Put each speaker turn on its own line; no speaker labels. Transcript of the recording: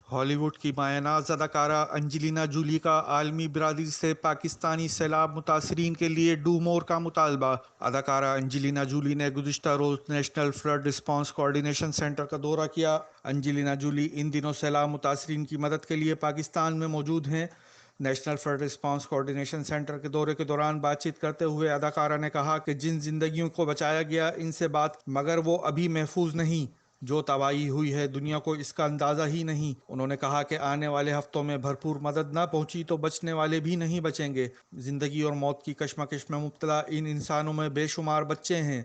Hollywood की मायनाज अदाकारा Angelina Jully का आलमी बिरादरी से पाकिस्तानी सैलाब मुतासरीन के लिए डू मोर का मुतालबा। अदाकारा अंजेलिना जूली ने गुज़िश्ता रोज National Flood Response Coordination Centre का दौरा किया। अंजेलिना जूली इन दिनों सैलाब मुतासरीन की मदद के लिए पाकिस्तान में मौजूद हैं। National Flood Response Coordination centre के दौरे के दौरान बातचीत करते हुए अदाकारा ने कहा कि जिन जिंदगियों को बचाया गया इनसे बात, मगर वो अभी महफूज नहीं। जो तबाही हुई है दुनिया को इसका अंदाजा ही नहीं। उन्होंने कहा कि आने वाले हफ्तों में भरपूर मदद न पहुंची तो बचने वाले भी नहीं बचेंगे। जिंदगी और मौत की कश्मकश में मुब्तला इन इंसानों में बेशुमार बच्चे हैं।